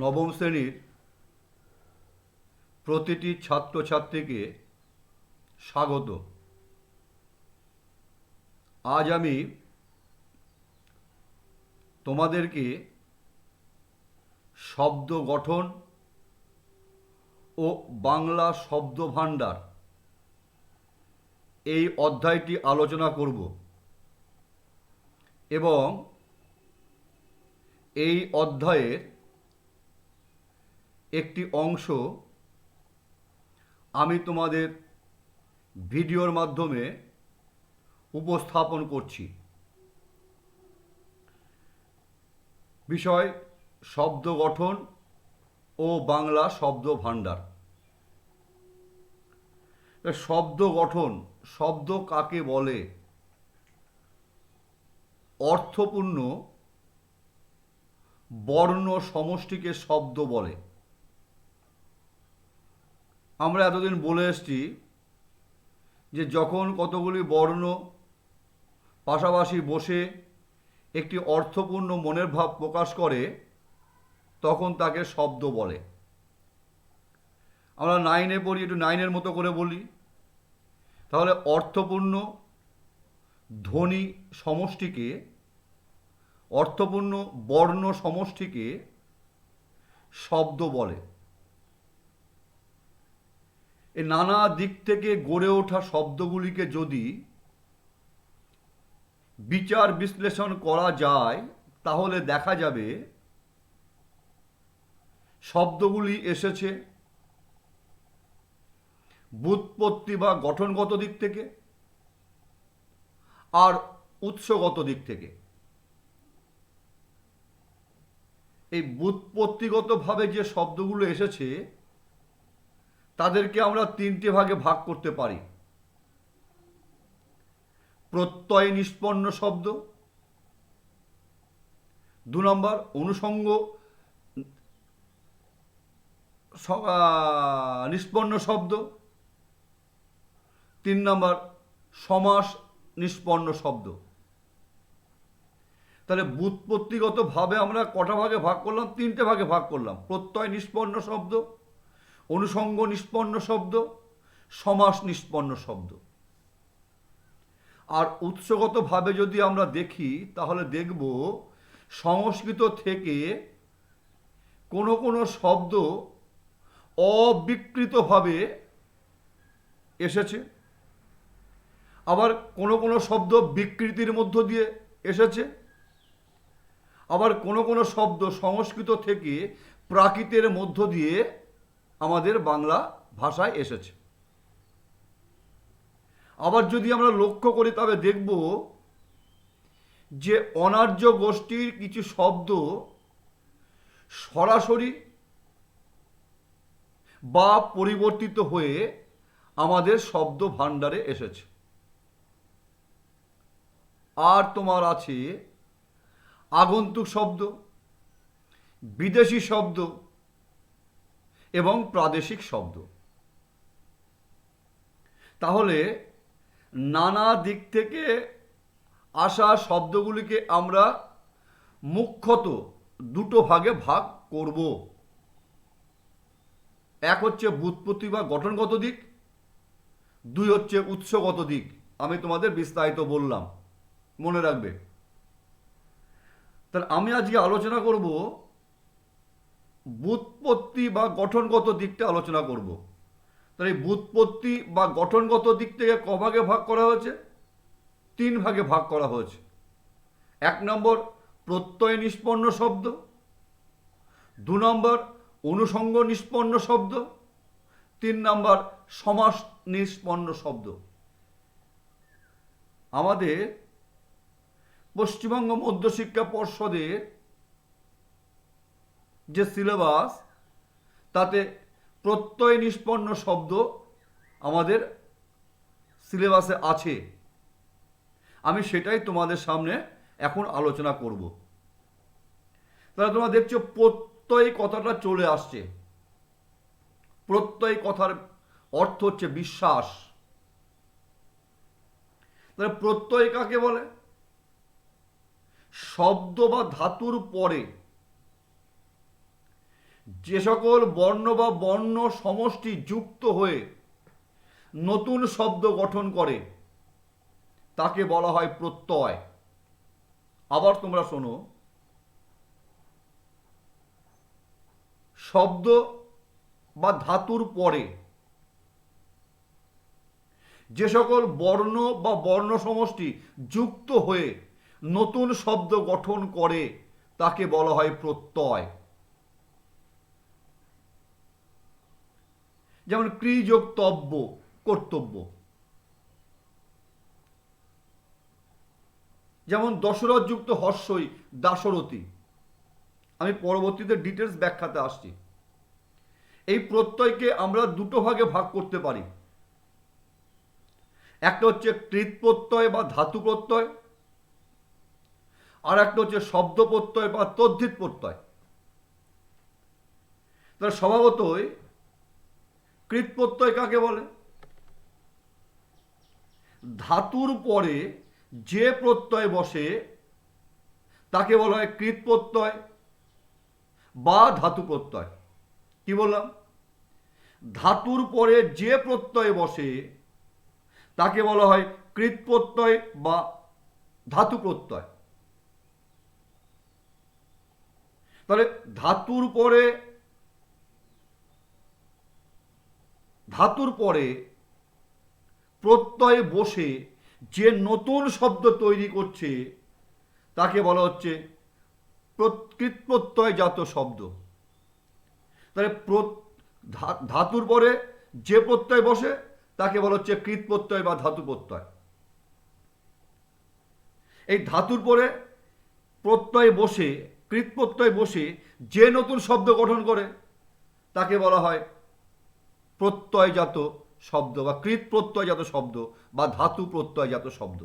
নবম শ্রেণীর প্রতিটি ছাত্রছাত্রীকে স্বাগত। আজ আমি তোমাদেরকে শব্দ গঠন ও বাংলা শব্দভাণ্ডার এই অধ্যায়টি আলোচনা করব এবং এই অধ্যায়ের একটি অংশ আমি তোমাদের ভিডিওর মাধ্যমে উপস্থাপন করছি। বিষয় শব্দ গঠন ও বাংলা শব্দ ভাণ্ডার। শব্দ গঠন, শব্দ কাকে বলে? অর্থপূর্ণ বর্ণ সমষ্টিকে শব্দ বলে। আমরা এতদিন বলে এসেছি যে যখন কতগুলি বর্ণ পাশাপাশি বসে একটি অর্থপূর্ণ মনের ভাব প্রকাশ করে তখন তাকে শব্দ বলে। আমরা নাইনে পড়ি, একটু নাইনের মতো করে বলি। তাহলে অর্থপূর্ণ ধ্বনি সমষ্টিকে, অর্থপূর্ণ বর্ণ সমষ্টিকে শব্দ বলে। এই নানা দিক থেকে গড়ে ওঠা শব্দগুলিকে যদি বিচার বিশ্লেষণ করা যায় তাহলে দেখা যাবে শব্দগুলি এসেছে ব্যুৎপত্তি বা গঠনগত দিক থেকে আর উৎসগত দিক থেকে। এই ব্যুৎপত্তিগতভাবে যে শব্দগুলো এসেছে তাদেরকে আমরা তিনটে ভাগে ভাগ করতে পারি। প্রত্যয় নিষ্পন্ন শব্দ, 2 নম্বর অনুষঙ্গ নিষ্পন্ন শব্দ, 3 নম্বর সমাস নিষ্পন্ন শব্দ। তাহলে ব্যুৎপত্তিগতভাবে আমরা কটা ভাগে ভাগ করলাম? 3টে ভাগে ভাগ করলাম। প্রত্যয় নিষ্পন্ন শব্দ, অনুষঙ্গ নিষ্পন্ন শব্দ, সমাস নিষ্পন্ন শব্দ। আর উৎসগতভাবে যদি আমরা দেখি তাহলে দেখব সংস্কৃত থেকে কোনো কোনো শব্দ অবিকৃতভাবে এসেছে, আবার কোনো কোনো শব্দ বিকৃতির মধ্য দিয়ে এসেছে, আবার কোনো কোনো শব্দ সংস্কৃত থেকে প্রাকৃতের মধ্য দিয়ে আমাদের বাংলা ভাষায় এসেছে। আবার যদি আমরা লক্ষ্য করি তবে দেখব যে অনার্য গোষ্ঠীর কিছু শব্দ সরাসরি বা পরিবর্তিত হয়ে আমাদের শব্দ ভাণ্ডারে এসেছে। আর তোমার আছে আগন্তুক শব্দ, বিদেশি শব্দ এবং প্রাদেশিক শব্দ। তাহলে নানা দিক থেকে আসা শব্দগুলিকে আমরা মুখ্যত দুটো ভাগে ভাগ করব। এক হচ্ছে ব্যুৎপত্তি বা গঠনগত দিক, 2 হচ্ছে উৎসগত দিক। আমি তোমাদের বিস্তারিত বললাম, মনে রাখবে। তাহলে আমি আজকে আলোচনা করব ব্যুৎপত্তি বা গঠনগত দিকটা আলোচনা করব। তাহলে এই ব্যুৎপত্তি বা গঠনগত দিক থেকে ক ভাগে ভাগ করা হয়েছে? 3 ভাগে ভাগ করা হয়েছে। 1 নম্বর প্রত্যয় নিষ্পন্ন শব্দ, 2 নম্বর অনুষঙ্গ নিষ্পন্ন শব্দ, 3 নম্বর সমাস নিষ্পন্ন শব্দ। আমাদের পশ্চিমবঙ্গ মধ্যশিক্ষা পর্ষদের যে সিলেবাস তাতে প্রত্যয় নিষ্পন্ন শব্দ আমাদের সিলেবাসে আছে। আমি সেটাই তোমাদের সামনে এখন আলোচনা করব। তাহলে তোমরা দেখছো প্রত্যয় কথাটা চলে আসছে। প্রত্যয় কথার অর্থ হচ্ছে বিশ্বাস। তাহলে প্রত্যয় কাকে বলে? শব্দ বা ধাতুর পরে যে সকল বর্ণ বা বর্ণ সমষ্টি যুক্ত হয়ে নতুন শব্দ গঠন করে তাকে বলা হয় প্রত্যয়। আবার তোমরা শোনো, শব্দ বা ধাতুর পরে যে সকল বর্ণ বা বর্ণ সমষ্টি যুক্ত হয়ে নতুন শব্দ গঠন করে তাকে বলা হয় প্রত্যয়। যেমন ক্রি যোগ তব্য, কর্তব্য। যেমন দশরথ যুক্ত হর্ষই, দাশরথী। আমি পরবর্তীতে ডিটেলস ব্যাখ্যাতে আসছি। এই প্রত্যয়কে আমরা দুটো ভাগে ভাগ করতে পারি। একটা হচ্ছে কৃৎ প্রত্যয় বা ধাতু প্রত্যয়, আর একটা হচ্ছে শব্দ প্রত্যয় বা তদ্ধিত প্রত্যয়। তাহলে স্বভাবতই কৃৎ প্রত্যয় কাকে বলে? ধাতুর পরে যে প্রত্যয় বসে তাকে বলা হয় কৃৎ প্রত্যয় বা ধাতু প্রত্যয়। কি বললাম? ধাতুর পরে যে প্রত্যয় বসে তাকে বলা হয় কৃৎ প্রত্যয় বা ধাতু প্রত্যয়। তাহলে ধাতুর পরে প্রত্যয় বসে যে নতুন শব্দ তৈরি করছে তাকে বলা হচ্ছে কৃৎ প্রত্যয়জাত শব্দ। তাহলে ধাতুর পরে যে প্রত্যয় বসে তাকে বলা হচ্ছে কৃৎ প্রত্যয় বা ধাতু প্রত্যয়। এই ধাতুর পরে প্রত্যয় বসে, কৃৎ প্রত্যয় বসে যে নতুন শব্দ গঠন করে তাকে বলা হয় প্রত্যয়জাত শব্দ বা কৃৎ প্রত্যয়জাত শব্দ বা ধাতু প্রত্যয়জাত শব্দ।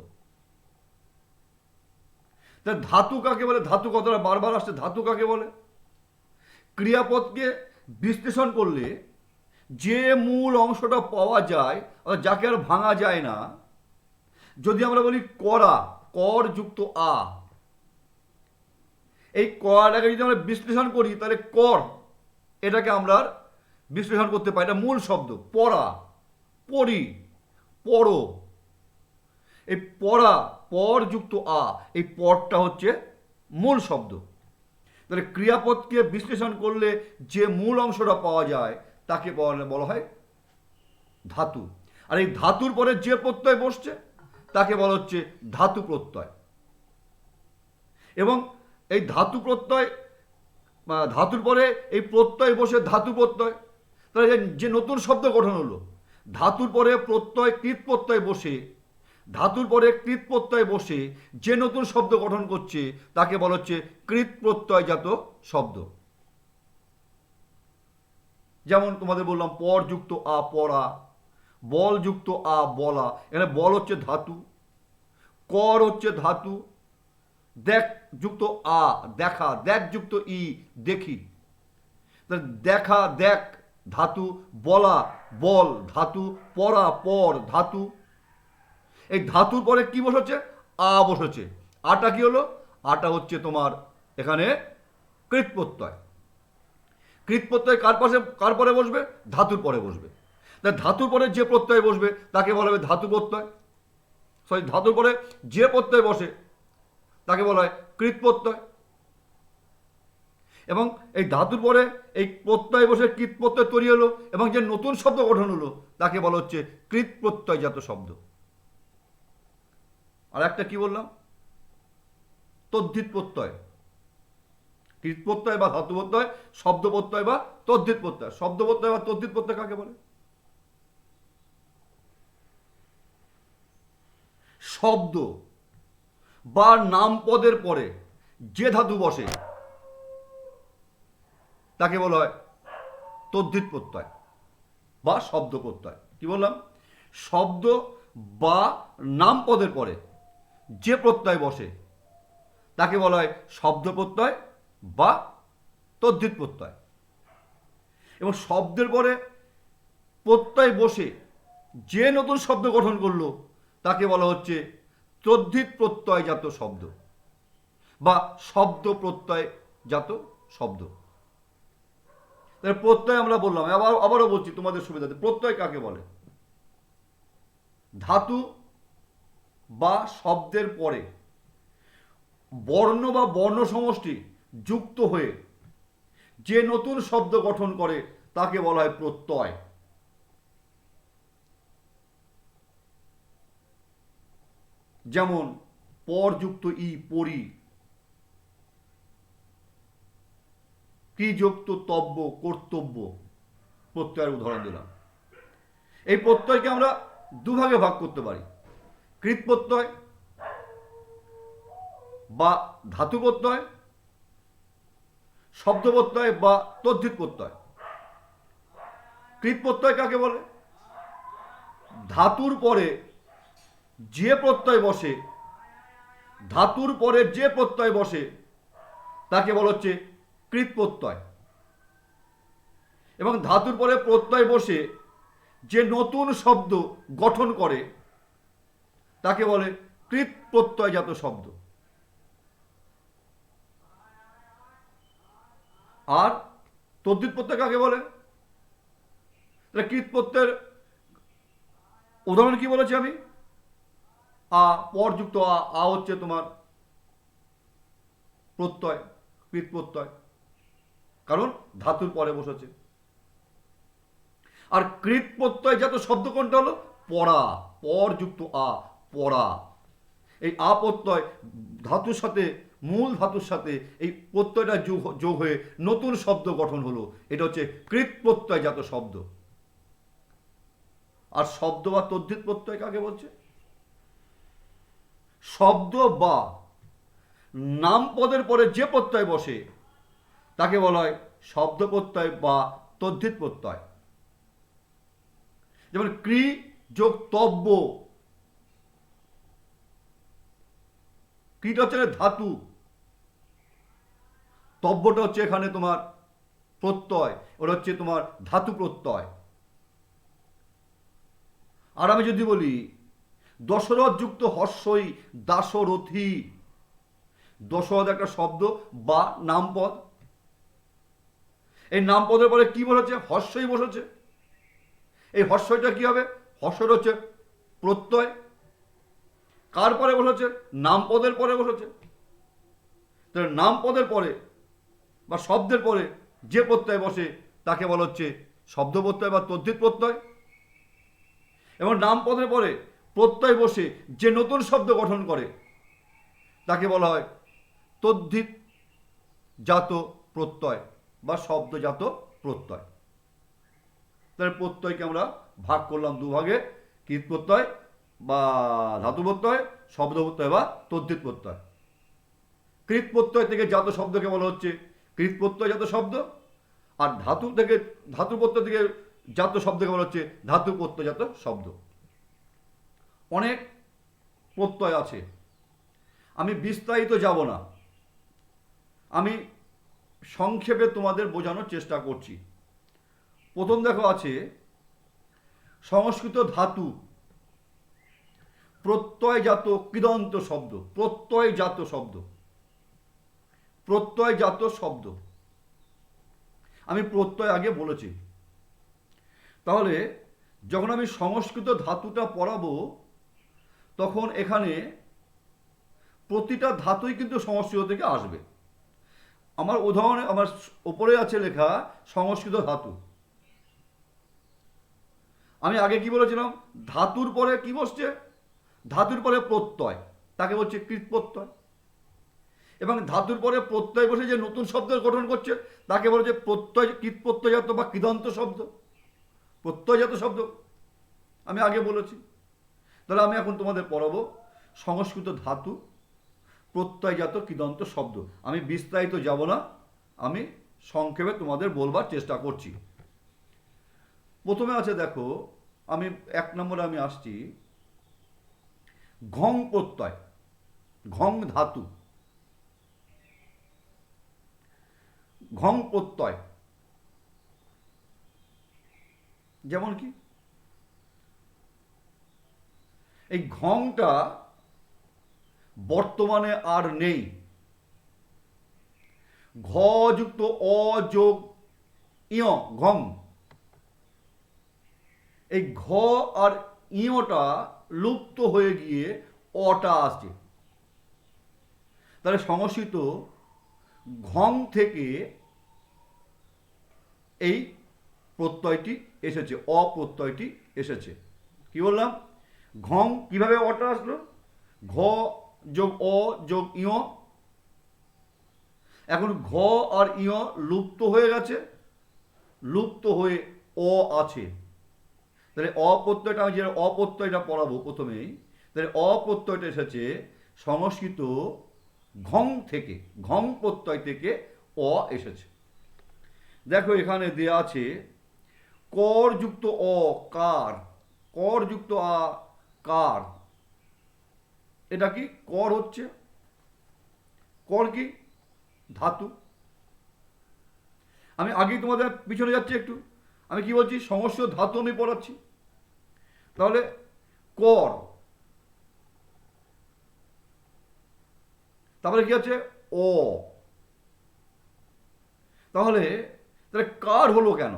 তা ধাতু কাকে বলে? ধাতু কথাটা বারবার আসছে। ধাতু কাকে বলে? ক্রিয়াপদকে বিশ্লেষণ করলে যে মূল অংশটা পাওয়া যায়, যাকে আর ভাঙা যায় না, যদি আমরা বলি করা, কর যুক্ত আ, এই করাটাকে যদি আমরা বিশ্লেষণ করি তাহলে কর এটাকে আমরা বিশ্লেষণ করতে পারি। এটা মূল শব্দ। পড়া, পড়ি, পড়ো, এই পড়া, পর যুক্ত আ, এই পরটা হচ্ছে মূল শব্দ। তাহলে ক্রিয়াপদকে বিশ্লেষণ করলে যে মূল অংশটা পাওয়া যায় তাকে বলা হয় ধাতু। আর এই ধাতুর পরে যে প্রত্যয় বসছে তাকে বলা হচ্ছে ধাতু প্রত্যয়। এবং এই ধাতু প্রত্যয়, ধাতুর পরে এই প্রত্যয় বসে ধাতু প্রত্যয়। তাহলে যে নতুন শব্দ গঠন হলো, ধাতুর পরে প্রত্যয় কৃৎ প্রত্যয় বসে, ধাতুর পরে কৃৎ প্রত্যয় বসে যে নতুন শব্দ গঠন করছে তাকে বলা হচ্ছে কৃৎ প্রত্যয়জাত শব্দ। যেমন তোমাদের বললাম পর যুক্ত আ, পড়া, বল যুক্ত আ, বলা। এখানে বল হচ্ছে ধাতু, কর হচ্ছে ধাতু, দেখ যুক্ত আ, দেখা, দেখ যুক্ত ই, দেখি। দেখা, দেখ ধাতু, বলা, বল ধাতু, পড়া, পর ধাতু। এই ধাতুর পরে কি বসেছে? আ বসেছে। আটা কি হলো? আটা হচ্ছে তোমার এখানে কৃৎ প্রত্যয়। কৃৎ প্রত্যয় কার পরে বসবে? ধাতুর পরে বসবে। তাই ধাতুর পরে যে প্রত্যয় বসবে তাকে বলা হবে ধাতু প্রত্যয়। ধাতুর পরে যে প্রত্যয় বসে তাকে বলা হয় কৃৎ প্রত্যয়। এবং এই ধাতুর পরে এই প্রত্যয় বসে কৃৎ প্রত্যয় তৈরি হলো এবং যে নতুন শব্দ গঠন হলো তাকে বলা হচ্ছে কৃৎ প্রত্যয়জাত শব্দ। আর একটা কি বললাম? তদ্ধিত প্রত্যয়। কৃৎ প্রত্যয় বা ধাতু প্রত্যয়, শব্দ প্রত্যয় বা তদ্ধিত প্রত্যয়। শব্দ প্রত্যয় বা তদ্ধিত প্রত্যয় কাকে বলে? শব্দ বা নামপদের পরে যে ধাতু বসে তাকে বলা হয় তদ্ধিত প্রত্যয় বা শব্দ প্রত্যয়। কি বললাম? শব্দ বা নামপদের পরে যে প্রত্যয় বসে তাকে বলা হয় শব্দ প্রত্যয় বা তদ্ধিত প্রত্যয়। এবং শব্দের পরে প্রত্যয় বসে যে নতুন শব্দ গঠন করলো তাকে বলা হচ্ছে তদ্ধিত প্রত্যয়জাত শব্দ বা শব্দ প্রত্যয়জাত শব্দ। তাহলে প্রত্যয় আমরা বললাম, আবারও বলছি তোমাদের সুবিধাতে, প্রত্যয় কাকে বলে? ধাতু বা শব্দের পরে বর্ণ বা বর্ণ সমষ্টি যুক্ত হয়ে যে নতুন শব্দ গঠন করে তাকে বলা হয় প্রত্যয়। যেমন পরযুক্ত ই পরি, ক্রিযুক্ত তব্য কর্তব্য, প্রত্যয়ের উদাহরণ দিলাম। এই প্রত্যয়কে আমরা দুভাগে ভাগ করতে পারি, কৃৎ প্রত্যয় বা ধাতু প্রত্যয়, শব্দ প্রত্যয় বা তদ্ধিত প্রত্যয়। কৃৎ প্রত্যয় কাকে বলে? ধাতুর পরে যে প্রত্যয় বসে, ধাতুর পরে যে প্রত্যয় বসে তাকে বলা হচ্ছে কৃৎ প্রত্যয়। এবং ধাতুর পরে প্রত্যয় বসে যে নতুন শব্দ গঠন করে তাকে বলে কৃৎ প্রত্যয়জাত শব্দ। আর তদ্ধিত প্রত্যয় কাকে বলে? কৃৎ প্রত্যয়ের উদাহরণ কি বলেছি আমি? আ, পরযুক্ত আ হচ্ছে তোমার প্রত্যয়, কৃৎ প্রত্যয়, কারণ ধাতুর পরে বসেছে। আর কৃৎ প্রত্যয়জাত শব্দ কোনটা হলো? পড়া, পরযুক্ত আ, পড়া। এই আ প্রত্যয় ধাতুর সাথে, মূল ধাতুর সাথে এই প্রত্যয়টা যোগ হয়ে নতুন শব্দ গঠন হলো, এটা হচ্ছে কৃৎ প্রত্যয়জাত শব্দ। আর শব্দ বা তদ্ধিত প্রত্যয় কাকে বলছে? শব্দ বা নাম পদের পরে যে প্রত্যয় বসে তাকে বলা হয় শব্দ প্রত্যয় বা তদ্ধিত প্রত্যয়। যেমন ক্রি যোগ তব্য, ক্রিটা হচ্ছে ধাতু, তব্যটা হচ্ছে এখানে তোমার প্রত্যয়, ওটা হচ্ছে তোমার ধাতু প্রত্যয়। আর আমি যদি বলি দশরথ যুক্ত হর্ষই দাশরথী, দশরথ একটা শব্দ বা নামপদ, এই নামপদের পরে কি বসেছে? হর্ষই বসেছে। এই হর্ষইটা কি হবে? হর্ষটা হচ্ছে প্রত্যয়। কার পরে বসেছে? নামপদের পরে বসেছে। তাহলে নামপদের পরে বা শব্দের পরে যে প্রত্যয় বসে তাকে বলা হচ্ছে শব্দ প্রত্যয় বা তদ্ধিত প্রত্যয়। এবং নামপদের পরে প্রত্যয় বসে যে নতুন শব্দ গঠন করে তাকে বলা হয় তদ্ধিত জাত প্রত্যয় বা শব্দজাত প্রত্যয়। তাহলে প্রত্যয়কে আমরা ভাগ করলাম দুভাগে, কৃৎ প্রত্যয় বা ধাতু প্রত্যয়, শব্দ প্রত্যয় বা তদ্ধিত প্রত্যয়। কৃৎ প্রত্যয় থেকে জাত শব্দকে বলা হচ্ছে কৃৎ প্রত্যয়জাত শব্দ, আর ধাতু প্রত্যয় থেকে জাত শব্দকে বলা হচ্ছে ধাতু প্রত্যয়জাত শব্দ। অনেক প্রত্যয় আছে, আমি বিস্তারিত যাব না, আমি সংক্ষেপে তোমাদের বোঝানোর চেষ্টা করছি। প্রথম দেখো আছে সংস্কৃত ধাতু প্রত্যয়জাত কৃদন্ত শব্দ, প্রত্যয়জাত শব্দ, প্রত্যয়জাত শব্দ। আমি প্রত্যয় আগে বলেছি। তাহলে যখন আমি সংস্কৃত ধাতুটা পড়াবো তখন এখানে প্রতিটা ধাতুই কিন্তু সংস্কৃত থেকে আসবে। আমার উদাহরণে আমার ওপরে আছে লেখা সংস্কৃত ধাতু। আমি আগে কি বলেছিলাম? ধাতুর পরে কি বসছে? ধাতুর পরে প্রত্যয়, তাকে বলছে কৃৎ প্রত্যয়। এবং ধাতুর পরে প্রত্যয় বসে যে নতুন শব্দ গঠন করছে তাকে বলে যে প্রত্যয়, কৃৎ প্রত্যয়জাত বা কৃদন্ত শব্দ, প্রত্যয়জাত শব্দ। আমি আগে বলেছি। তাহলে আমি এখন তোমাদের পড়াবো সংস্কৃত ধাতু প্রত্যয়জাত কৃদন্ত শব্দ। আমি বিস্তারিত যাব না, আমি সংক্ষেপে তোমাদের বলবার চেষ্টা করছি। প্রথমে আছে দেখো, আমি 1 নম্বরে আমি আসছি ঘং প্রত্যয়, ঘং ধাতু, ঘং প্রত্যয়। যেমন কি এই ঘংটা বর্তমানে আর নেই। ঘ যুক্ত অ যোগ ইয় ঘং, এই ঘ আর ইয়টা লুপ্ত হয়ে গিয়ে অটা আসছে। তাহলে সংস্কৃত ঘং থেকে এই প্রত্যয়টি এসেছে, অপ্রত্যয়টি এসেছে। কি বললাম? ঘং কিভাবে অটা আসলো? ঘ যোগ অ যোগ ইয়। এখন ঘ আর ইয় লুপ্ত হয়ে গেছে, লুপ্ত হয়ে অ আছে। তাহলে অপ্রত্যয়টা, আমি যে অপ্রত্যয়টা পড়াবো প্রথমেই, তাহলে অপ্রত্যয়টা এসেছে সংস্কৃত ঘং থেকে, ঘং প্রত্যয় থেকে অ এসেছে। দেখো এখানে দেয়া আছে কর যুক্ত অ কার, কর যুক্ত আ কার। এটা কি? কর হচ্ছে, কর কি? ধাতু। আমি আগেই তোমাদের পিছনে যাচ্ছি একটু, আমি কি বলছি? সমস্ত ধাতু আমি পড়াচ্ছি। তাহলে কর, তারপরে কি আছে? অ। তাহলে তাহলে কার হলো কেন?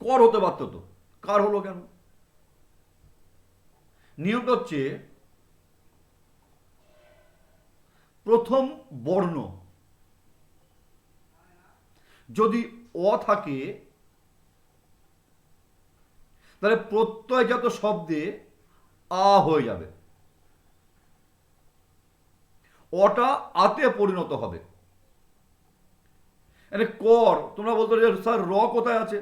কর হতে পারত তো, কার হলো কেন? নিয়মটা হচ্ছে প্রথম বর্ণ যদি অ থাকে, তাহলে প্রত্যয়জাত শব্দে আ হয়ে যাবে, অটা আতে পরিণত হবে। মানে কর, তোমরা বলতে পারো স্যার র কোথায় আছে?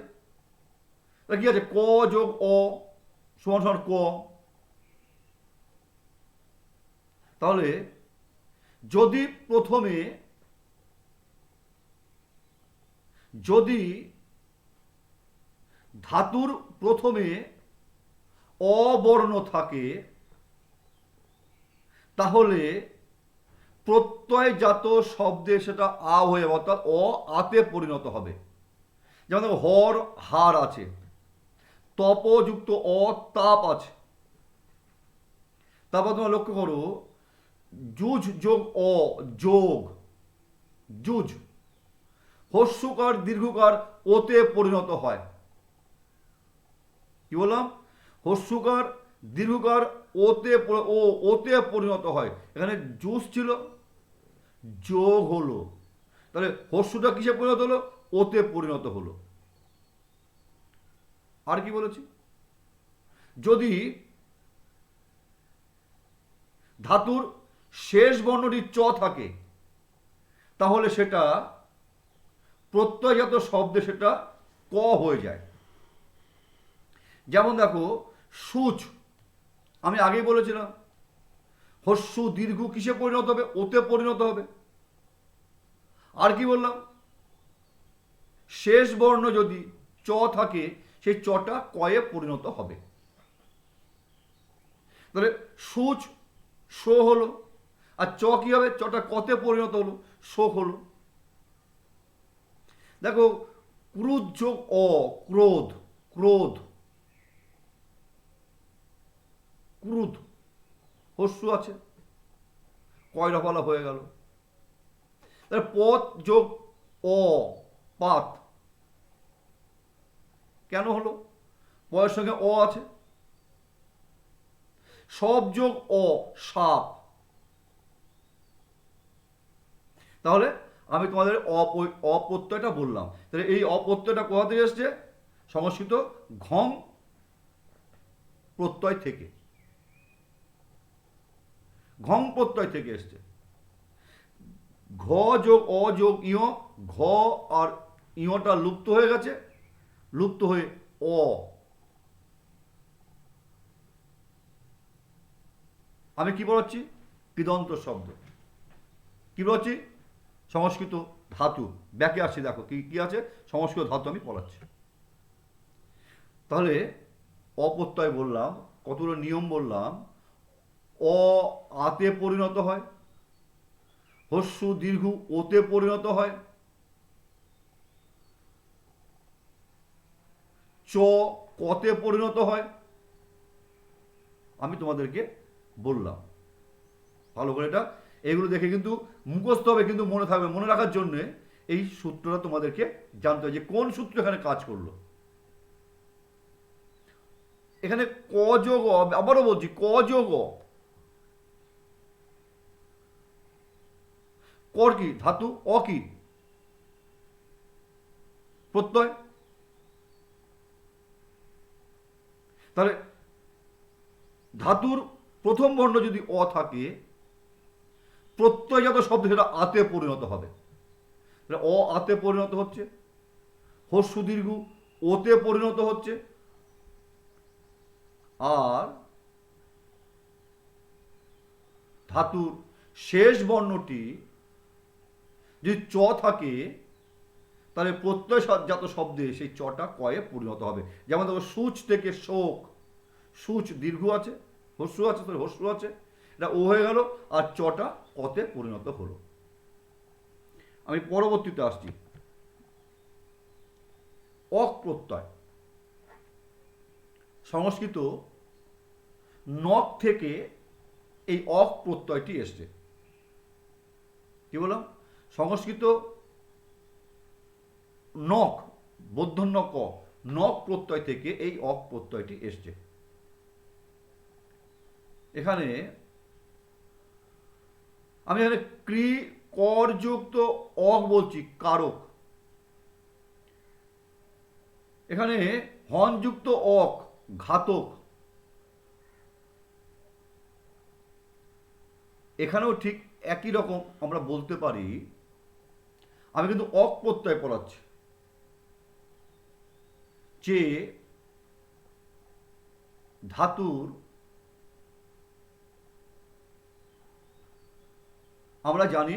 কি আছে? ক যোগ অ সমান সমান ক। তাহলে যদি প্রথমে, যদি ধাতুর প্রথমে অবর্ণ থাকে, তাহলে প্রত্যয়জাত শব্দে সেটা আ হয়ে যাবে, অর্থাৎ অ আতে পরিণত হবে। যেমন দেখো হর হার আছে, তপযুক্ত অ তাপ আছে। তারপর তোমরা লক্ষ্য করো যুজ যোগ অ যোগ, যুজ হস্যকার দীর্ঘকার ওতে পরিণত হয়। কি বললাম? হস্যকার দীর্ঘকার ওতে, ও ওতে পরিণত হয়। এখানে জুস ছিল, যোগ হলো, তাহলে হস্যটা কিসে পরিণত হলো? ওতে পরিণত হলো। আর কি বলেছি? যদি ধাতুর শেষ বর্ণটি চ থাকে, তাহলে সেটা প্রত্যয়জাত শব্দে সেটা ক হয়ে যায়। যেমন দেখো সূচ, আমি আগেই বলেছিলাম হস্য দীর্ঘ কিসে পরিণত হবে? ওতে পরিণত হবে। আর কি বললাম? শেষ বর্ণ যদি চ থাকে, সেই চটা কয়ে পরিণত হবে। তাহলে সূচ শো হলো, আর চ কি হবে? চটা কতে পরিণত হলো? শোক হলো। দেখো ক্রুধ যোগ অ ক্রোধ, ক্রোধ, ক্রুধ হস্য আছে, কয় রফলা হয়ে গেল। তাহলে পথ যোগ অ পাত, কেন হলো? পয়ের সঙ্গে অ আছে। সব যোগ অ সাপ। তাহলে আমি তোমাদের অপ্রত্যয়টা বললাম। তাহলে এই অপ্রত্যয়টা কোথা থেকে এসছে? সংস্কৃত ঘং প্রত্যয় থেকে, ঘং প্রত্যয় থেকে এসছে। ঘ যোগ অ যোগ ইয়, ঘ আর ইয়টা লুপ্ত হয়ে গেছে, লুপ্ত হয়ে অ। আমি কি পড়াচ্ছি? কৃদন্ত শব্দ। কি পড়াচ্ছি? সংস্কৃত ধাতু। ব্যাকে আসছি, দেখো কি কি আছে, সংস্কৃত ধাতু আমি পড়াচ্ছি। তাহলে অপ্রত্যয় বললাম, কতগুলো নিয়ম বললাম। অ আতে পরিণত হয়, হস্য দীর্ঘ ওতে পরিণত হয়, চ কতে পরিণত হয়। আমি তোমাদেরকে বললাম, ভালো করে এটা এগুলো দেখে কিন্তু মুখস্থ হবে, কিন্তু মনে থাকবে। মনে রাখার জন্যে এই সূত্রটা তোমাদেরকে জানতে হবে যে কোন সূত্র এখানে কাজ করলো। এখানে ক যোগ অ, আবারও বলছি ক যোগ অ, কর কি ধাতু, অ কি প্রত্যয়। তাহলে ধাতুর প্রথম বর্ণ যদি অ থাকে, প্রত্যয়জাত শব্দ সেটা আতে পরিণত হবে। অ আতে পরিণত হচ্ছে, হস্যু দীর্ঘ ওতে পরিণত হচ্ছে, আর ধাতুর শেষ বর্ণটি যদি চ থাকে, তাহলে প্রত্যয়জাত শব্দে সেই চটা কয়ে পরিণত হবে। যেমন দেখো সূচ থেকে শোক, সূচ দীর্ঘ আছে, হস্যু আছে, হস্যু আছে, এটা ও হয়ে গেল, আর চটা কতে পরিণত হলো। আমি পরবর্তীতে আসছি, অক প্রত্যয়। সংস্কৃত নখ থেকে এই অক প্রত্যয়টি এসছে। কি বললাম? সংস্কৃত নখ, বধ্যন্য ক, নখ প্রত্যয় থেকে এই অক প্রত্যয়টি এসছে। এখানে আমি এখানে ক্রি করযুক্ত অক বলছি, কারক। এখানে হনযুক্ত অক, ঘাতক। এখানেও ঠিক একই রকম আমরা বলতে পারি। আমি কিন্তু অক প্রত্যয় পড়াচ্ছি, যে ধাতুর আমরা জানি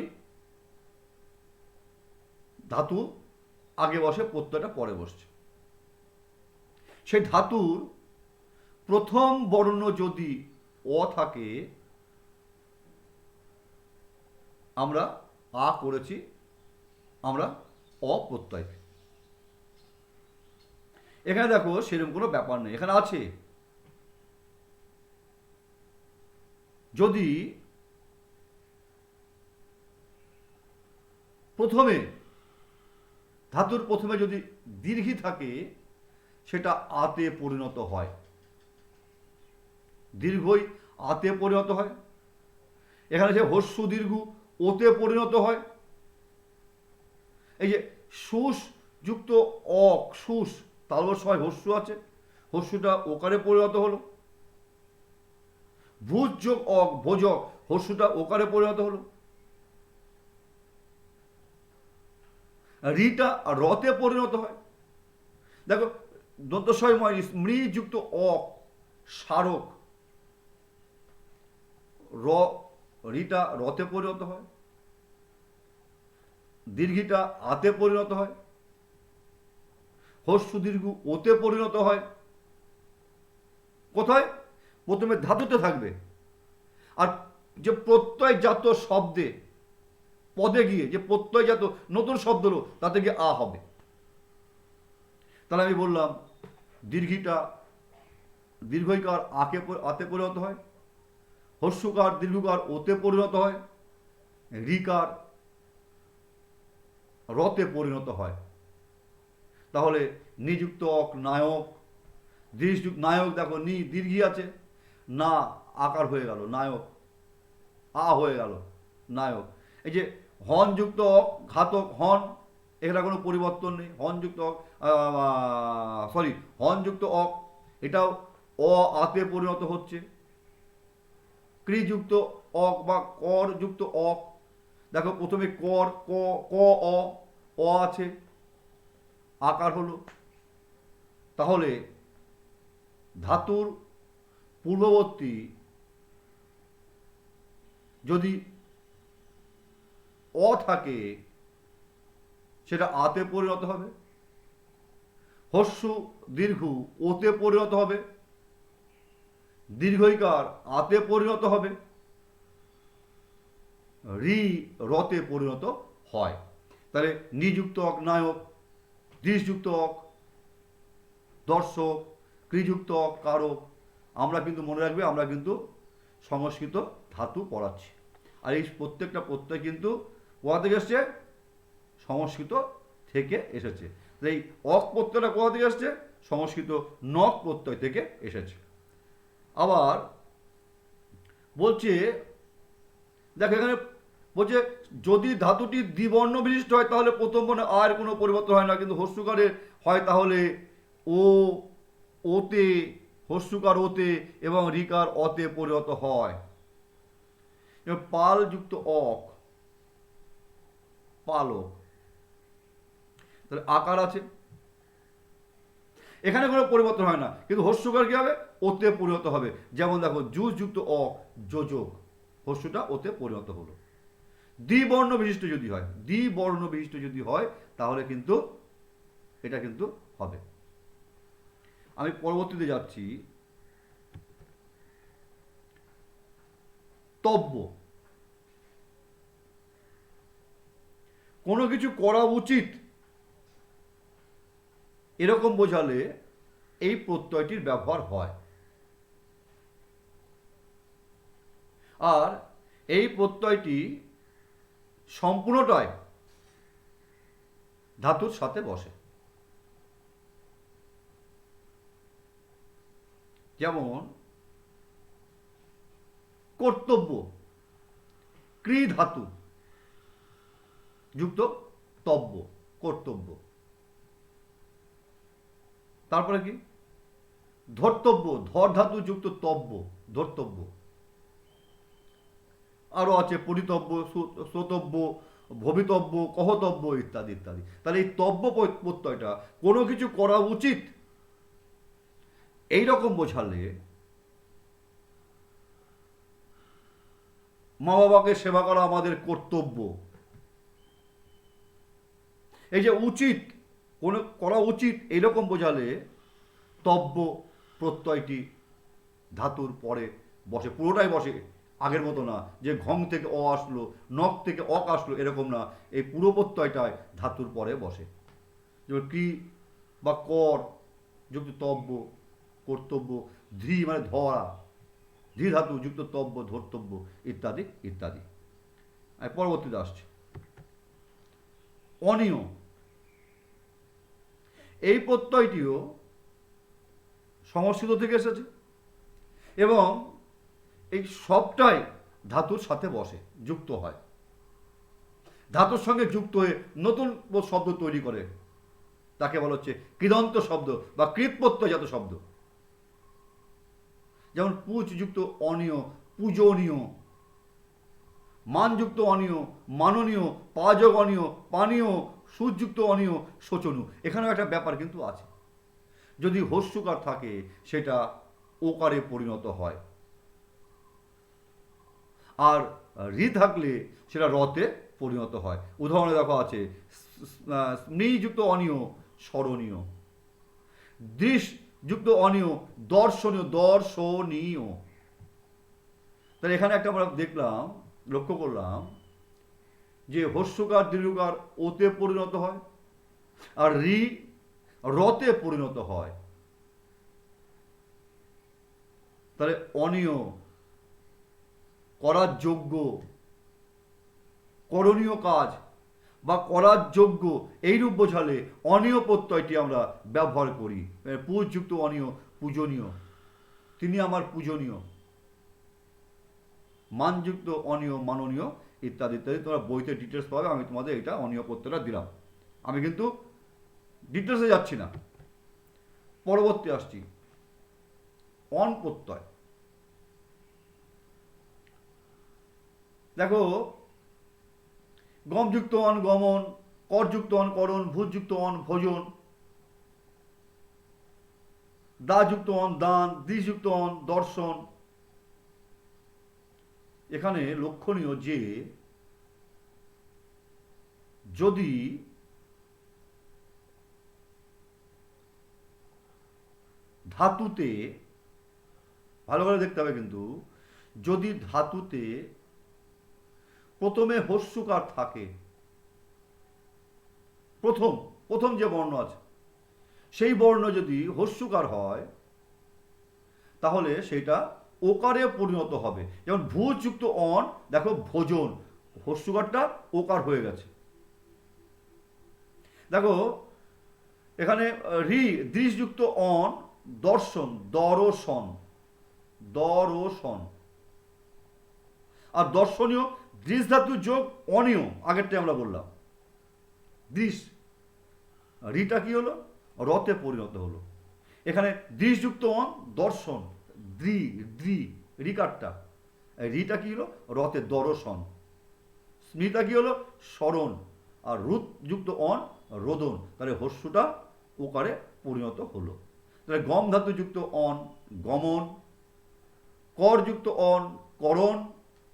ধাতু আগে বসে, প্রত্যয়টা পরে বসছে। সেই ধাতুর প্রথম বর্ণ যদি অ থাকে, আমরা আ করেছি, আমরা অপ্রত্যয়। এখানে দেখো সেরকম কোনো ব্যাপার নেই। এখানে আছে যদি প্রথমে ধাতুর প্রথমে যদি দীর্ঘি থাকে, সেটা আতে পরিণত হয়, দীর্ঘই আতে পরিণত হয়। এখানে যে হস্যু দীর্ঘ ওতে পরিণত হয়। এই যে সুস যুক্ত অক, সুস তালবস হয়, হস্যু আছে, হস্যুটা ওকারে পরিণত হলো। ভুজ যোগ অক, ভোজক, হস্যুটা ওকারে পরিণত হলো। রিটা রতে পরিণত হয়। দেখো দন্তস্বয় স্মৃ যুক্ত অক, স্মারক, র, রিটা রতে পরিণত হয়, দীর্ঘিটা আতে পরিণত হয়, হস্যু দীর্ঘ ওতে পরিণত হয়। কোথায়? প্রথমে ধাতুতে থাকবে, আর যে প্রত্যয়জাত শব্দে পদে গিয়ে যে প্রত্যয়জাত নতুন শব্দ হলো, তাতে গিয়ে আ হবে। তাহলে আমি বললাম দীর্ঘিটা দীর্ঘইকার আকে আতে পরিণত হয়, হস্যকার দীর্ঘকার ওতে পরিণত হয়, রিকার রতে পরিণত হয়। তাহলে নিযুক্ত অক নায়ক, দীর্ঘযুক্ত নায়ক, দেখো নি দীর্ঘি আছে, না আকার হয়ে গেল নায়ক, আ হয়ে গেল নায়ক। এই যে হনযুক্ত অক, ঘাতক, হন, এখানে কোনো পরিবর্তন নেই। হনযুক্ত অক, সরি, হনযুক্ত অক, এটাও অ আতে পরিণত হচ্ছে। ক্রিযুক্ত অক বা কর যুক্ত অক, দেখো প্রথমে কর, ক, ক, অ আছে, আকার হলো। তাহলে ধাতুর পূর্ববর্তী যদি অ থাকে, সেটা আতে পরিণত হবে। হস্যু দীর্ঘ ওতে পরিণত হবে, দীর্ঘইকার আতে পরিণত হবে, রি রতে পরিণত হয়। তাহলে নিযুক্ত অক নায়ক, দৃশযুক্ত অক দর্শক, ক্রিযুক্ত অক কারক। আমরা কিন্তু মনে রাখবে, আমরা কিন্তু সংস্কৃত ধাতু পড়াচ্ছি, আর এই প্রত্যেকটা প্রত্যয় কিন্তু কোথা থেকে এসছে? সংস্কৃত থেকে এসেছে। এই অক প্রত্যয়টা কোথা থেকে এসছে? সংস্কৃত নক প্রত্যয় থেকে এসেছে। আবার বলছে, দেখো এখানে বলছে যদি ধাতুটি দ্বিবর্ণ বিশিষ্ট হয় তাহলে প্রথম বর্ণে আর কোনো পরিবর্তন হয় না, কিন্তু হস্যকারে হয় তাহলে ও, ওতে, হস্যকার ওতে এবং রিকার অতে পরিণত হয়। পাল যুক্ত অক, পালক, তাহলে আকার আছে, এখানে কোনো পরিবর্তন হয় না, কিন্তু হস্যকার কি হবে? ওতে পরিণত হবে। যেমন দেখো জুস যুক্ত অক, যোজক, হস্যটা ওতে পরিণত হলো। দ্বিবর্ণ বিশিষ্ট যদি হয়, দ্বিবর্ণ বিশিষ্ট যদি হয় তাহলে কিন্তু এটা কিন্তু হবে। আমি পরবর্তীতে যাচ্ছি, তব্য। কোনো কিছু করা উচিত এরকম বোঝালে এই প্রত্যয়টির ব্যবহার হয়। আর এই প্রত্যয়টি সম্পূর্ণটাই ধাতুর সাথে বসে। যেমন কর্তব্য, ক্রি ধাতু যুক্ত তব্য, কর্তব্য। তারপরে কি? ধর্তব্য, ধর ধাতু যুক্ত তব্য, ধর্তব্য। আরো আছে পরিতব্য, শ্রোতব্য, ভবিতব্য, কহতব্য ইত্যাদি ইত্যাদি। তাহলে এই তব্য প্রত্যয়টা কোনো কিছু করা উচিত এইরকম বোঝালে মা বাবাকে সেবা করা আমাদের কর্তব্য। এই যে উচিত, কোনো করা উচিত এইরকম বোঝালে তব্য প্রত্যয়টি ধাতুর পরে বসে, পুরোটাই বসে। আগের মতো না যে ঘং থেকে অ আসলো, নখ থেকে অক আসলো, এরকম না, এই পুরো প্রত্যয়টাই ধাতুর পরে বসে। যেমন ক্রি বা কর যুক্ত তব্য, কর্তব্য, ধৃ মানে ধরা, ধৃ ধাতু যুক্ত তব্য, ধর্তব্য ইত্যাদি ইত্যাদি। পরবর্তীতে আসছে অনিয়। এই প্রত্যয়টিও সংস্কৃত থেকে এসেছে এবং এই সবটাই ধাতুর সাথে বসে, যুক্ত হয়, ধাতুর সঙ্গে যুক্ত হয়ে নতুন শব্দ তৈরি করে। তাকে বলা হচ্ছে কৃদন্ত শব্দ বা কৃত প্রত্যয়জাত শব্দ। যেমন পুজ যুক্ত অনিয়, পূজনীয়, মানযুক্ত অনিয়, মাননীয়, পাযোগ অনিয়, পানীয়, সুযুক্ত অনিয়, শোচনীয়। এখানেও একটা ব্যাপার কিন্তু আছে, যদি হস্যকার থাকে সেটা ওকারে পরিণত হয়, আর রি থাকলে সেটা রতে পরিণত হয়। উদাহরণে দেখো আছে স্মৃযুক্ত অনিয়, স্মরণীয়, দৃশ যুক্ত অনিয়, দর্শনীয়, দর্শনীয়। তাহলে এখানে একটা আমরা দেখলাম, লক্ষ্য করলাম যে হস্যকার দীর্ঘকার ওতে পরিণত হয় আর রি রতে পরিণত হয়। তাহলে অনিয়, করার যোগ্য, করণীয় কাজ বা করার যোগ্য, এইরূপ বোঝালে অনিয় প্রত্যয়টি আমরা ব্যবহার করি। পুজযুক্ত অনিয়, পূজনীয়, তিনি আমার পূজনীয়, মানযুক্ত অনিয়, মাননীয় ইত্যাদি ইত্যাদি। তোমরা বইতে ডিটেলস পাবে, আমি তোমাদের এটা অনিয় প্রত্যয়টা দিলাম, আমি কিন্তু ডিটেলসে যাচ্ছি না। পরবর্তী আসছি অন প্রত্যয়। দেখো গমযুক্ত অন গমন, করযুক্ত অন করণ, ভূযুক্ত অন ভোজন, দাযুক্ত অন দান, দ্বিযুক্ত অন দর্শন। এখানে লক্ষণীয় যে যদি ধাতুতে, ভালো করে দেখতে হবে কিন্তু, যদি ধাতুতে প্রথমে হস্যকার থাকে, প্রথম যে বর্ণ আছে সেই বর্ণ যদি হস্যকার হয় তাহলে সেটা ওকারে পরিণত হবে। যেমন ভূযুক্ত অন, দেখো ভোজন, হস্যকারটা ওকার হয়ে গেছে। দেখো এখানে রি দৃশযুক্ত অন, দর্শন, দর্শন, দর্শন। আর দর্শনীয় দৃশ ধাতু যোগ অনীয়, আগেরটাই আমরা বললাম দৃশ, রিটা কি হলো, রতে পরিণত হলো। এখানে দৃশযুক্ত অন, দর্শন, দ্রি, দ্রি, রিকারটা, রিটা কি হলো, রতে দর্শন। স্মৃতা কি হলো, স্মরণ। আর রুত যুক্ত অন, রোদন। তাহলে হস্যটা ওকারে পরিণত হলো। তাহলে গম ধাতু যুক্ত অন, গমন। কর যুক্ত অন, করণ।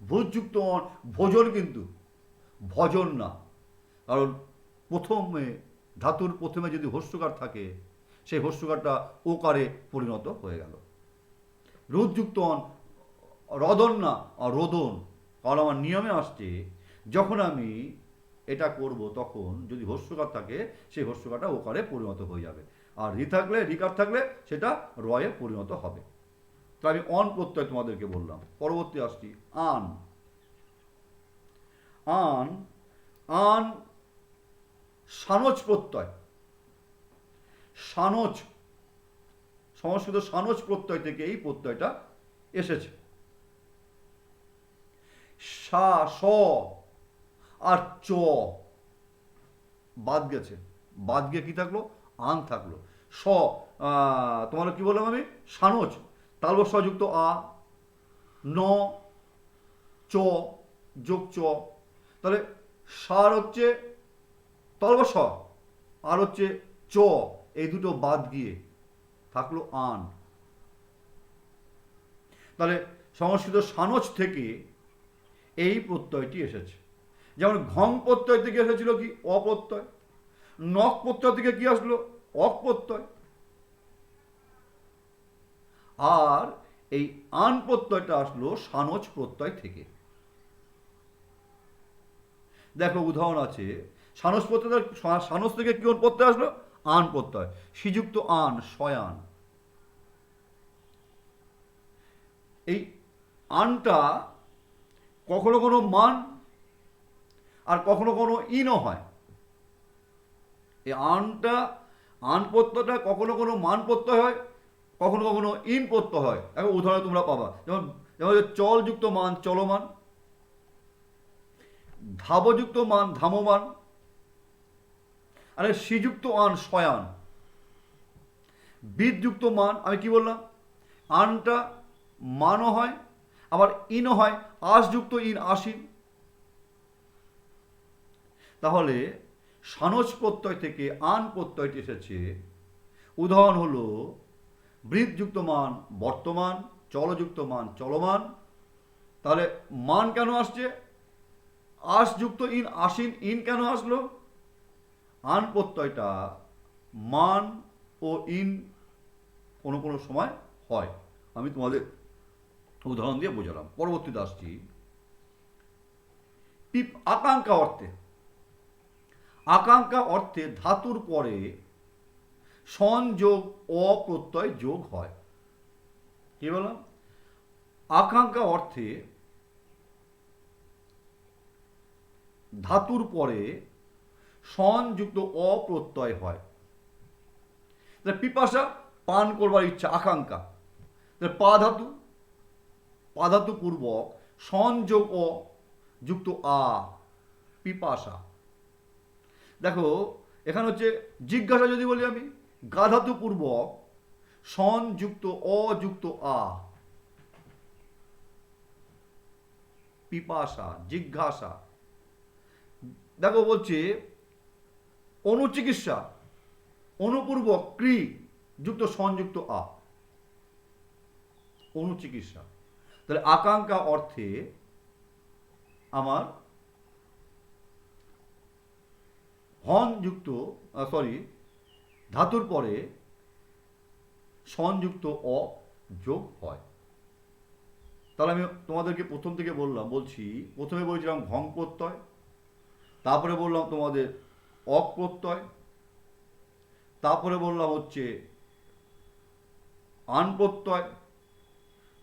ভোজ যুক্ত অন, ভোজন, কিন্তু ভজন না, কারণ প্রথমে ধাতুর প্রথমে যদি হস্যকার থাকে সেই হস্যকারটা ওকারে পরিণত হয়ে গেল। রোদযুক্ত অন, রদন না, রোদন, কারণ আমার নিয়মে আসছে যখন আমি এটা করব তখন যদি হস্যকার থাকে সেই হস্যকারটা ওকারে পরিণত হয়ে যাবে, আর রি থাকলে, রিকার থাকলে সেটা রয়ে পরিণত হবে। তো আমি অন প্রত্যয় তোমাদেরকে বললাম। পরবর্তী আসছি আন। আন, আন সানজ প্রত্যয়। সানজ, সংস্কৃত সানজ প্রত্যয় থেকে এই প্রত্যয়টা এসেছে। সা, স আর চ বাদ গেছে, বাদ গিয়ে কি থাকলো, আন থাকলো। স, তোমার কি বললাম আমি, সানজ, তালব স যুক্ত আ, ন, চ যোগ চ। তাহলে সার হচ্ছে তালব স, আর হচ্ছে চ, এই দুটো বাদ গিয়ে থাকলো আন। তাহলে সংস্কৃত সানজ থেকে এই প্রত্যয়টি এসেছে। যেমন ঘং প্রত্যয় থেকে এসেছিল কি, অপ্রত্যয়। নখ প্রত্যয় থেকে কি আসলো, অক প্রত্যয়। আর এই আন প্রত্যয়টা আসলো সানজ প্রত্যয় থেকে। দেখো উদাহরণ আছে, সানজ প্রত্যয়, সানজ থেকে কি প্রত্যয় আসলো, আন প্রত্যয়। শ্রীযুক্ত আন, শয়ান। এই আনটা কখনো কোনো মান আর কখনো কোনো ইনও হয়। এই আনটা, আন প্রত্যয়টা কখনো কোনো মান প্রত্যয় হয়, কখনো কখনো ইন প্রত্যয় হয়। এখন উদাহরণ তোমরা পাবা, যেমন যেমন চলযুক্ত মান, চলমান। ধাবযুক্ত মান, ধামমান। আরে শ্রীযুক্ত আন, শয়ান। বিদযুক্ত মান, আমি কি বললাম, আনটা মানও হয় আবার ইনও হয়, আসযুক্ত ইন, আসীন। তাহলে সানজ প্রত্যয় থেকে আন প্রত্যয়টি এসেছে। উদাহরণ হলো বৃদ্ধযুক্ত মান, বর্তমান। চলযুক্ত মান, চলমান। তাহলে মান কেন আসছে, আসযুক্ত ইন, আসীন। ইন কেন আসলো, আন প্রত্যয়টা মান ও ইন কোনো কোনো সময় হয়। আমি তোমাদের উদাহরণ দিয়ে বোঝালাম। পরবর্তীতে আসছি আকাঙ্ক্ষা অর্থে। আকাঙ্ক্ষা অর্থে ধাতুর পরে সংযোগ অপ্রত্যয় যোগ হয়। কি বললাম, আকাঙ্ক্ষা অর্থে ধাতুর পরে সংযুক্ত অপ্রত্যয় হয়। পিপাসা, পান করবার ইচ্ছা, আকাঙ্ক্ষা। পা ধাতু, পা ধাতু পূর্বক সংযোগ অ যুক্ত আ, পিপাসা। দেখো এখানে হচ্ছে জিজ্ঞাসা যদি বলি আমি, গা ধাতু পূর্বক সংযুক্ত অযুক্ত আ, পিপাসা, জিজ্ঞাসা। দেখো বলছে অনুচিকিৎসা, অনুপূর্বক ক্রি যুক্ত সংযুক্ত আ, অনুচিকিৎসা। তাহলে আকাঙ্ক্ষা অর্থে আমার হন যুক্ত, সরি, ধাতুর পরে সংযুক্ত অ যোগ হয়। তাহলে আমি তোমাদেরকে প্রথম থেকে বলছি, প্রথমে বলছিলাম ঘং প্রত্যয়, তারপরে বললাম তোমাদের অক প্রত্যয়, তারপরে বললাম হচ্ছে আন প্রত্যয়,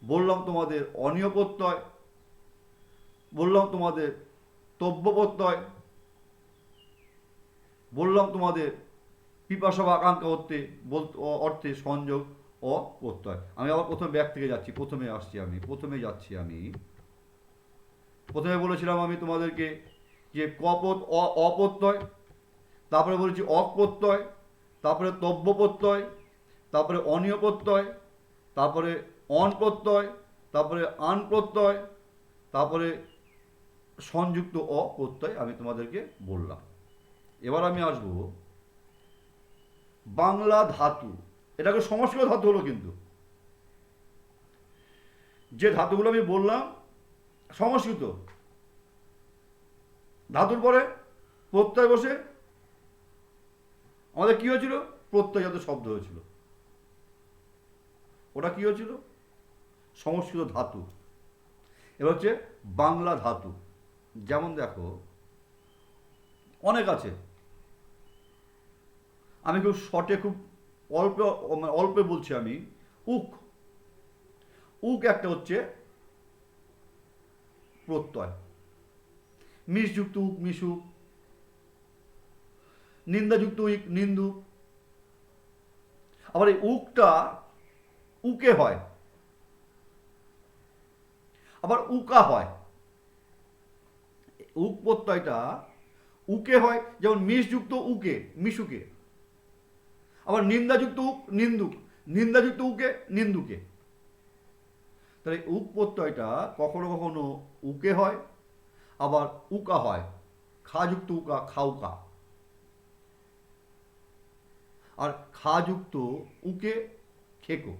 বললাম তোমাদের অনীয় প্রত্যয়, বললাম তোমাদের তব্য প্রত্যয়, বললাম তোমাদের পিপাসা বা আকাঙ্ক্ষা অর্থে সংযোগ অ প্রত্যয়। আমি আবার প্রথমে ব্যাক থেকে যাচ্ছি, প্রথমে যাচ্ছি আমি। প্রথমে বলেছিলাম আমি তোমাদেরকে যে অপ্রত্যয়, তারপরে বলেছি অক প্রত্যয়, তারপরে তব্য প্রত্যয়, তারপরে অনীয় প্রত্যয়, তারপরে অন প্রত্যয়, তারপরে আন প্রত্যয়, তারপরে সংযুক্ত অপ্রত্যয় আমি তোমাদেরকে বললাম। এবার আমি আসবো বাংলা ধাতু। এটাকে সংস্কৃত ধাতু হলো, কিন্তু যে ধাতুগুলো আমি বললাম সংস্কৃত ধাতুর পরে প্রত্যয় বসে আমাদের কি হয়েছিল, প্রত্যয়জাত শব্দ হয়েছিল। ওটা কি হয়েছিল, সংস্কৃত ধাতু। এবার হচ্ছে বাংলা ধাতু। যেমন দেখো অনেক আছে, আমি খুব শর্টে খুব অল্পে বলছি আমি। উক, উক একটা হচ্ছে প্রত্যয়। মিশযুক্ত উক মিশুক, নিন্দাযুক্ত উক নিন্দুক। আবার এই উকটা উকে হয়, আবার উকা হয়। উক প্রত্যয়টা উকে হয়, যেমন মিশযুক্ত উকে মিশুকে। আবার নিন্দাযুক্ত উক নিন্দুক, নিন্দাযুক্ত উকে নিন্দুকে। তাহলে উক প্রত্যয়টা কখনো কখনো উকে হয়, আবার উকা হয়, খাযুক্ত উকা খাউকা। আর খাযুক্ত উকে খেকো।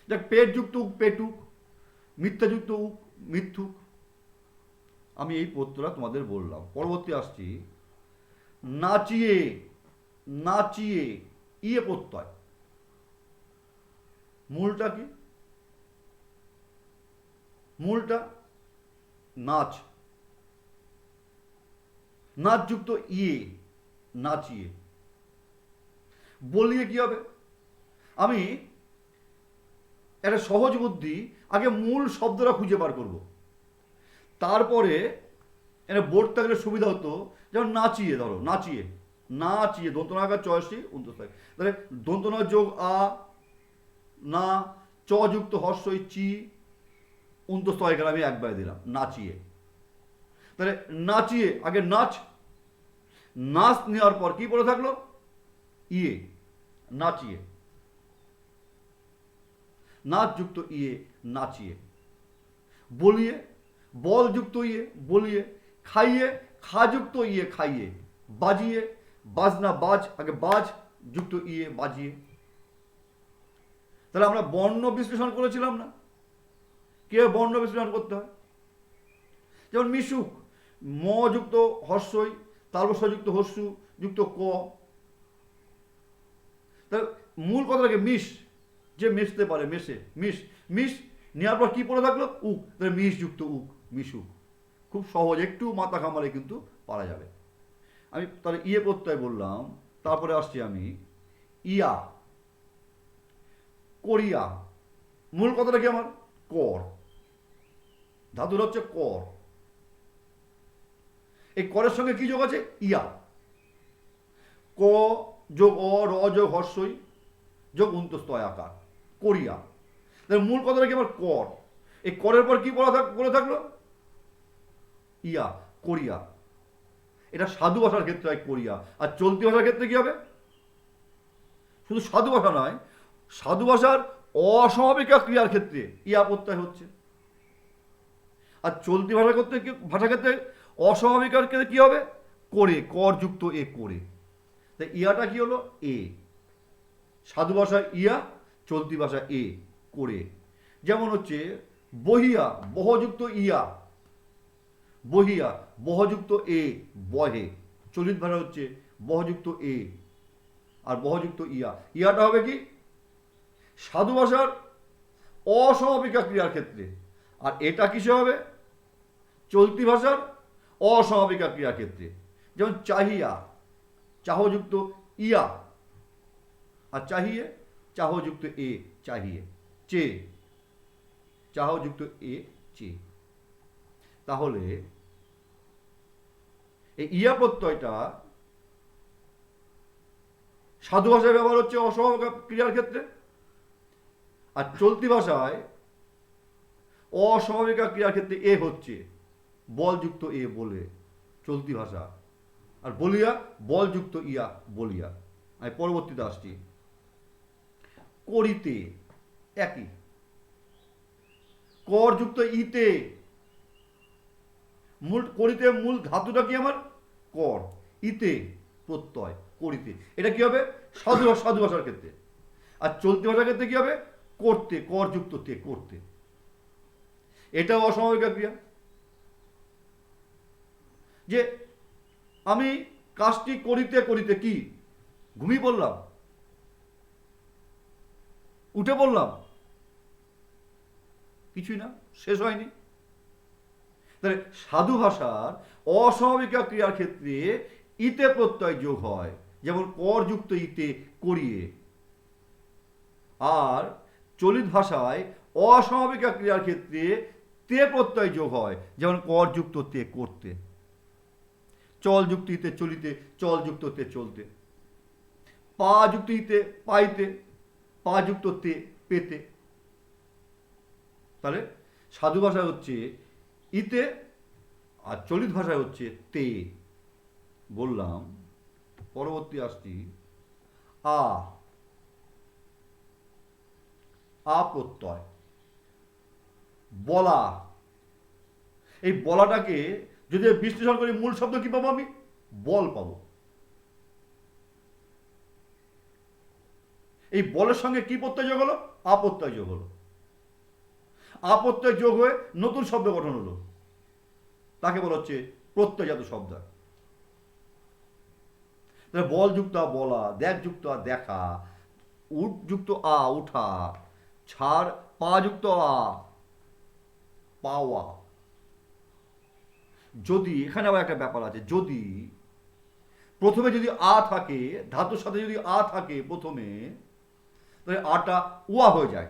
দেখ, পেটযুক্ত উক পেটুক, মিথ্যাযুক্ত উক মিথ্যুক। আমি এই প্রত্যয়টা তোমাদের বললাম। পরবর্তী আসছি নাচিয়ে, নাচিয়ে ইয়ে প্রত্যয়। মূলটা কি, মূলটা নাচ, নাচযুক্ত ইয়ে নাচিয়ে। বলিয়ে কি হবে, আমি একটা সহজ বুদ্ধি, আগে মূল শব্দটা খুঁজে বার করব, তারপরে এটা বোর্ড থাকলে সুবিধা হতো। যেমন নাচিয়ে, ধরো নাচিয়ে, নাচিয়ে দন্তনাকার চয়সি উন্তস্থায়, তাহলে দন্তনা যোগ আ, না চ যুক্ত হর্ষই চি উন্তস্থয় গেলে আমি একবারে দিলাম নাচিয়ে। তাহলে নাচিয়ে আগে নাচ, নাচ নেওয়ার পর কি পড়ে থাকলো ইয়ে, নাচিয়ে, নাচ যুক্ত ইয়ে নাচিয়ে। বলিয়ে, বল যুক্ত ইয়ে বলিয়ে। খাইয়ে, খাযুক্ত ইয়ে খাইয়ে। বাজিয়ে, বাজনা বাজ আগে বাজ যুক্ত ইয়ে বাজিয়ে। তাহলে আমরা বর্ণ বিশ্লেষণ করেছিলাম না, কিভাবে বর্ণ বিশ্লেষণ করতে হয়। যেমন মিশুক, ম যুক্ত হর্ষই, তালবস্য যুক্ত হর্ষু যুক্ত ক। তাহলে মূল কথাটাকে মিশ, যে মিশতে পারে মেশে, মিশ, মিশ নেওয়ার পর কি পড়ে থাকলো উক, তাহলে মিশ যুক্ত উক মিশুক। খুব সহজ, একটু মাথা ঘামালে কিন্তু পারা যাবে। আমি তাহলে ইয়ে প্রত্যয় বললাম, তারপরে আসছি আমি ইয়া, কোরিয়া। মূল কথাটা কি আমার, কর। ধাতুর হচ্ছে কর। এই করের সঙ্গে কি যোগ আছে, ইয়া। ক যোগ অ, র যোগ হর্ষই যোগ উন্তস্তয় আকার, কোরিয়া। তাহলে মূল কথাটা কি আমার, কর। এই করের পর কি বলে থাকলো, ইয়া, কোরিয়া। এটা সাধু ভাষার ক্ষেত্রে হয় কোরিয়া। আর চলতি ভাষার ক্ষেত্রে কি হবে, শুধু সাধু ভাষা নয়, সাধু ভাষার অস্বাভাবিক ক্রিয়ার ক্ষেত্রে ইয়া প্রত্যয় হচ্ছে। আর চলতি ভাষার ক্ষেত্রে অস্বাভাবিক ক্ষেত্রে কি হবে, করে, কর যুক্ত এ করে। তাই ইয়াটা কি হলো, এ। সাধু ভাষায় ইয়া, চলতি ভাষা এ, করে। যেমন হচ্ছে বহিয়া, বহযুক্ত ইয়া বহিয়া, বহযুক্ত এ বহে। চলিত ভাষা হচ্ছে বহযুক্ত এ আর বহযুক্ত ইয়া। ইয়াটা হবে কি, সাধু ভাষার অস্বাভাবিকা ক্রিয়ার ক্ষেত্রে। আর এটা কিসে হবে, চলতি ভাষার অস্বাভাবিকা ক্রিয়ার ক্ষেত্রে। যেমন চাহিয়া, চাহযুক্ত ইয়া, আর চাহিয়ে, চাহযুক্ত এ চাহিয়ে। চে, চাহযুক্ত এ চে। তাহলে এই ইয়া প্রত্যয়টা সাধু ভাষায় ব্যবহার হচ্ছে অসমাপিকা ক্রিয়ার ক্ষেত্রে, আর চলতি ভাষায় অসমাপিকা ক্রিয়ার ক্ষেত্রে এ হচ্ছে বলযুক্ত এ বলে চলতি ভাষা, আর বলিয়া বলযুক্ত ইয়া বলিয়া। আমি পরবর্তীতে আসছি। করিতে একই, করযুক্ত ইতে, মূল করিতে মূল ধাতুটা কি আমার কর, ইতে প্রত্যয় করিতে। এটা কি হবে সাধু ভাষার ক্ষেত্রে। আর চলতি ভাষার ক্ষেত্রে কি হবে করতে, করযুক্ত তে করতে। এটাও অসমাপিকা ক্রিয়া। যে আমি কাজটি করিতে করিতে কি ঘুমিয়ে পড়লাম, উঠে পড়লাম, কিছুই না, শেষ হয়নি। তাহলে সাধু ভাষার অসমাপিকা ক্রিয়ার ক্ষেত্রে ইতে প্রত্যয় যোগ হয়, যেমন করযুক্ত ইতে করিয়ে। আর চলিত ভাষায় অসমাপিকা ক্রিয়ার ক্ষেত্রে তে প্রত্যয় যোগ হয়, যেমন করযুক্ত তে করতে, চলযুক্ত ইতে চলিতে, চলযুক্ত তে চলতে, পা যুক্ত ইতে পাইতে, পা যুক্ত তে পেতে। তাহলে সাধু ভাষা হচ্ছে ইতে, আর চলিত ভাষায় হচ্ছে তে। বললাম। পরবর্তী আসছি আ, আ প্রত্যয় বলা। এই বলাটাকে যদি বিশ্লেষণ করি মূল শব্দ কি পাবো আমি, বল পাবো। এই বলের সঙ্গে কি প্রত্যয় যোগ হলো, আপত্যয় যোগ হলো। আপত্যয় যোগ হয়ে নতুন শব্দ গঠন হলো, তাকে বলা হচ্ছে প্রত্যয়জাত শব্দ। বল যুক্ত আ বলা, দেখ যুক্ত আ দেখা, উঠ যুক্ত আ উঠা, ছাড় পা যুক্ত আ পাওয়া। যদি এখানে আবার একটা ব্যাপার আছে, যদি প্রথমে যদি আ থাকে, ধাতুর সাথে যদি আ থাকে প্রথমে, তাহলে আটা উয়া হয়ে যায়।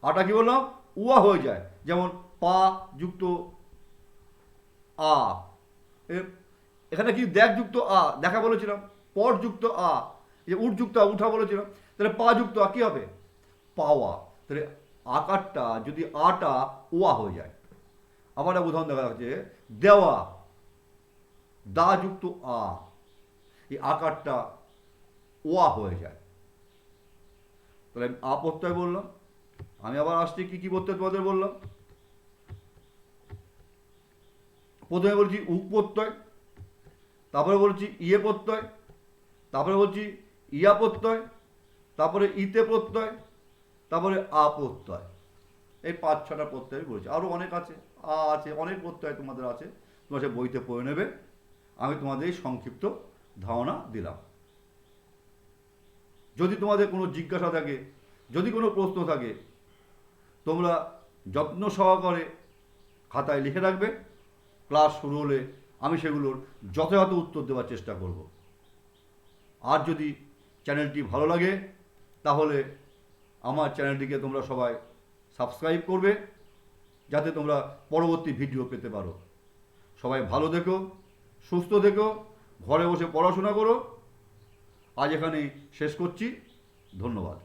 আটা কি বললাম, উয়া হয়ে যায়। যেমন পা যুক্ত আ, এখানে কি দেখ যুক্ত আ দেখা বলেছিলাম, পট যুক্ত আ, যে উঠ যুক্ত আ উঠা বলেছিলাম। তাহলে পা যুক্ত আ কি হবে, পাওয়া। তাহলে আকারটা যদি আটা ওয়া হয়ে যায়। আবার একটা উদাহরণ দেখা যাচ্ছে, দেওয়া, দা যুক্ত আ, এই আকারটা ওয়া হয়ে যায়। তাহলে আমি আ প্রত্যয় বললাম। আমি আবার আসছি কি কি প্রত্যয় তোমাদের বললাম। প্রথমে বলছি উক প্রত্যয়, তারপরে বলছি ইয়ে প্রত্যয়, তারপরে বলছি ইয়া প্রত্যয়, তারপরে ইতে প্রত্যয়, তারপরে আ প্রত্যয়। এই 5-6টা প্রত্যয় বলেছি, আরও অনেক আছে, আ আছে, অনেক প্রত্যয় তোমাদের আছে, তোমরা সে বইতে পড়ে নেবে। আমি তোমাদের এই সংক্ষিপ্ত ধারণা দিলাম। যদি তোমাদের কোনো জিজ্ঞাসা থাকে, যদি কোনো প্রশ্ন থাকে, তোমরা যত্ন সহকারে খাতায় লিখে রাখবে। ক্লাস শুরু হলে আমি সেগুলোর যথাযথ উত্তর দেওয়ার চেষ্টা করব। আর যদি চ্যানেলটি ভালো লাগে তাহলে আমার চ্যানেলটিকে তোমরা সবাই সাবস্ক্রাইব করবে, যাতে তোমরা পরবর্তী ভিডিও পেতে পারো। সবাই ভালো থেকো, সুস্থ থেকো, ঘরে বসে পড়াশোনা করো। আজ এখানেই শেষ করছি। ধন্যবাদ।